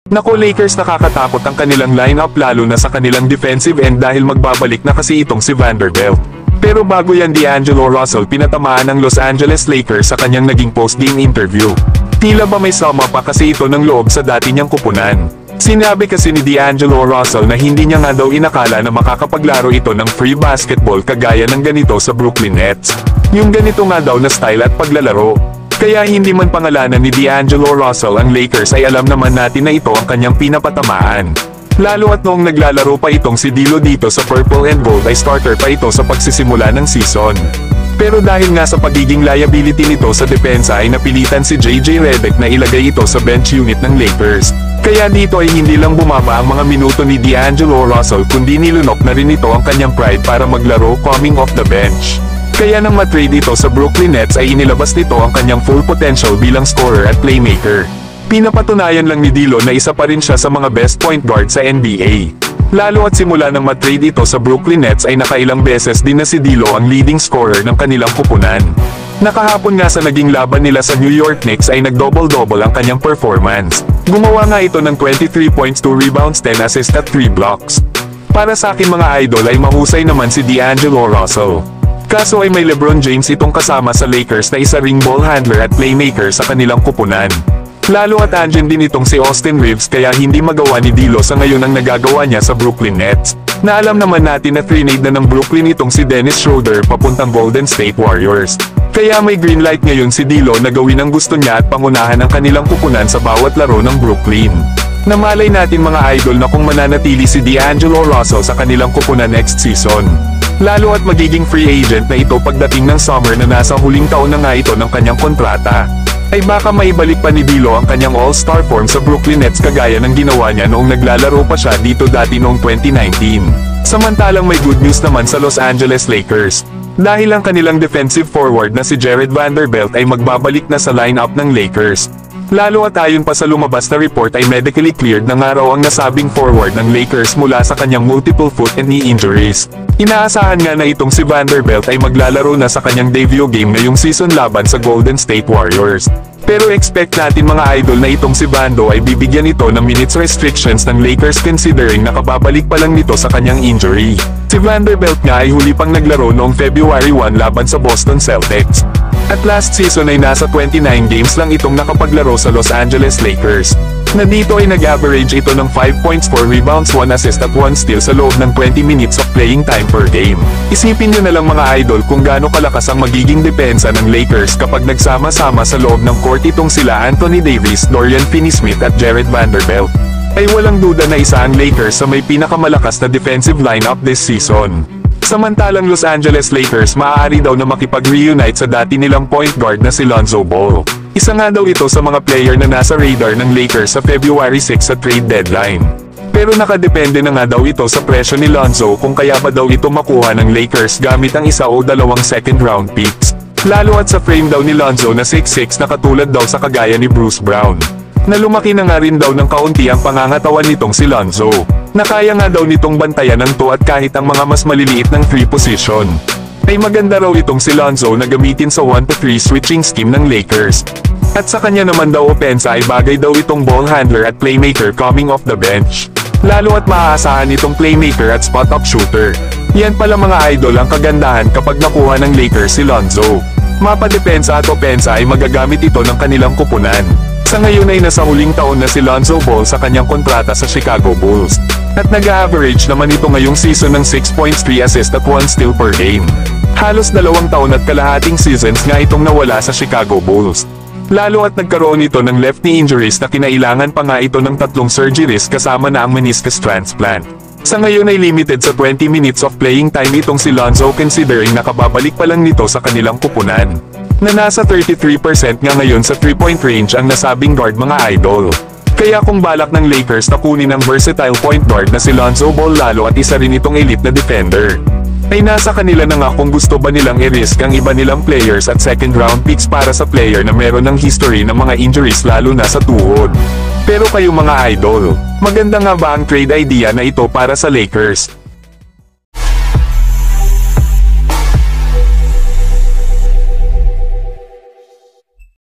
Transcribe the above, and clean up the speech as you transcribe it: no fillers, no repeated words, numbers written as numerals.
Nako Lakers, nakakatakot ang kanilang lineup lalo na sa kanilang defensive end dahil magbabalik na kasi itong si Vanderbilt. Pero bago yan, D'Angelo Russell pinatamaan ng Los Angeles Lakers sa kanyang naging post-game interview. Tila ba may sama pa kasi ito ng loob sa dati niyang kupunan. Sinabi kasi ni D'Angelo Russell na hindi niya nga daw inakala na makakapaglaro ito ng free basketball kagaya ng ganito sa Brooklyn Nets. Yung ganito nga daw na style at paglalaro. Kaya hindi man pangalanan ni D'Angelo Russell ang Lakers ay alam naman natin na ito ang kanyang pinapatamaan. Lalo at noong naglalaro pa itong si D'Lo dito sa Purple and Gold ay starter pa ito sa pagsisimula ng season. Pero dahil nga sa pagiging liability nito sa depensa ay napilitan si JJ Redick na ilagay ito sa bench unit ng Lakers. Kaya dito ay hindi lang bumaba ang mga minuto ni D'Angelo Russell kundi nilunok na rin ito ang kanyang pride para maglaro coming off the bench. Kaya nang matrade ito sa Brooklyn Nets ay inilabas nito ang kanyang full potential bilang scorer at playmaker. Pinapatunayan lang ni D'Lo na isa pa rin siya sa mga best point guard sa NBA. Lalo at simula nang matrade ito sa Brooklyn Nets ay nakailang beses din na si D'Lo ang leading scorer ng kanilang kupunan. Nakahapon nga sa naging laban nila sa New York Knicks ay nag-double-double ang kanyang performance. Gumawa nga ito ng 23 points, 2 rebounds, 10 assists at 3 blocks. Para sa akin mga idol ay mahusay naman si D'Angelo Russell. Kaso ay may LeBron James itong kasama sa Lakers na isa ring ball handler at playmaker sa kanilang kupunan. Lalo at andyan din itong si Austin Reeves kaya hindi magawa ni D'Lo sa ngayon ang nagagawa niya sa Brooklyn Nets. Na alam naman natin na trinade na ng Brooklyn itong si Dennis Schroeder papuntang Golden State Warriors. Kaya may green light ngayon si D'Lo na gawin ang gusto niya at pangunahan ang kanilang kupunan sa bawat laro ng Brooklyn. Namalay natin mga idol na kung mananatili si D'Angelo Russell sa kanilang kupunan next season. Lalo at magiging free agent na ito pagdating ng summer na nasa huling taon na nga ito ng kanyang kontrata. Ay baka maibalik pa ni D'Lo ang kanyang all-star form sa Brooklyn Nets kagaya ng ginawa niya noong naglalaro pa siya dito dati noong 2019. Samantalang may good news naman sa Los Angeles Lakers. Dahil ang kanilang defensive forward na si Jared Vanderbilt ay magbabalik na sa lineup ng Lakers. Lalo at ayon pa sa lumabas na report ay medically cleared na nga raw ang nasabing forward ng Lakers mula sa kanyang multiple foot and knee injuries. Inaasahan nga na itong si Vanderbilt ay maglalaro na sa kanyang debut game ngayong season laban sa Golden State Warriors. Pero expect natin mga idol na itong si Vando ay bibigyan ito ng minutes restrictions ng Lakers considering nakababalik pa lang nito sa kanyang injury. Si Vanderbilt nga ay huli pang naglaro noong February 1 laban sa Boston Celtics. At last season ay nasa 29 games lang itong nakapaglaro sa Los Angeles Lakers. Na dito ay nag-average ito ng 5 points, 4 rebounds, 1 assist at 1 steal sa loob ng 20 minutes of playing time per game. Isipin nyo na lang mga idol kung gaano kalakas ang magiging depensa ng Lakers kapag nagsama-sama sa loob ng court itong sila Anthony Davis, Dorian Finney-Smith at Jared Vanderbilt. Ay walang duda na isa ang Lakers sa may pinakamalakas na defensive lineup this season. Samantalang Los Angeles Lakers maaari daw na makipag-reunite sa dati nilang point guard na si Lonzo Ball. Isa nga daw ito sa mga player na nasa radar ng Lakers sa February 6 sa trade deadline. Pero nakadepende na nga daw ito sa presyo ni Lonzo kung kaya ba daw ito makuha ng Lakers gamit ang isa o dalawang second round picks. Lalo at sa frame daw ni Lonzo na 6'6" na katulad daw sa kagaya ni Bruce Brown. Na lumaki na nga rin daw ng kaunti ang pangangatawan nitong si Lonzo. Na kaya nga daw nitong bantayan ng 2 at kahit ang mga mas maliliit ng 3 position. Ay maganda raw itong si Lonzo na gamitin sa 1-3 switching scheme ng Lakers. At sa kanya naman daw opensa ay bagay daw itong ball handler at playmaker coming off the bench. Lalo at maaasahan itong playmaker at spot-up shooter. Yan pala mga idol ang kagandahan kapag nakuha ng Lakers si Lonzo. Mapadepensa at opensa ay magagamit ito ng kanilang kupunan. Sa ngayon ay nasa huling taon na si Lonzo Ball sa kanyang kontrata sa Chicago Bulls. At nag-average naman ito ngayong season ng 6 points, 3 assists at 1 steal per game. Halos 2 taon at kalahating seasons nga itong nawala sa Chicago Bulls. Lalo at nagkaroon ito ng left knee injuries na kinailangan pa nga ito ng 3 surgeries kasama na ang meniscus transplant. Sa ngayon ay limited sa 20 minutes of playing time itong si Lonzo considering nakababalik pa lang nito sa kanilang kupunan. Na nasa 33% nga ngayon sa 3-point range ang nasabing guard mga idol. Kaya kung balak ng Lakers na kunin ang versatile point guard na si Lonzo Ball lalo at isa rin itong elite na defender, ay nasa kanila na nga kung gusto ba nilang i-risk ang iba nilang players at second round picks para sa player na meron ng history ng mga injuries lalo na sa tuhod. Pero kayo mga idol, maganda nga ba ang trade idea na ito para sa Lakers?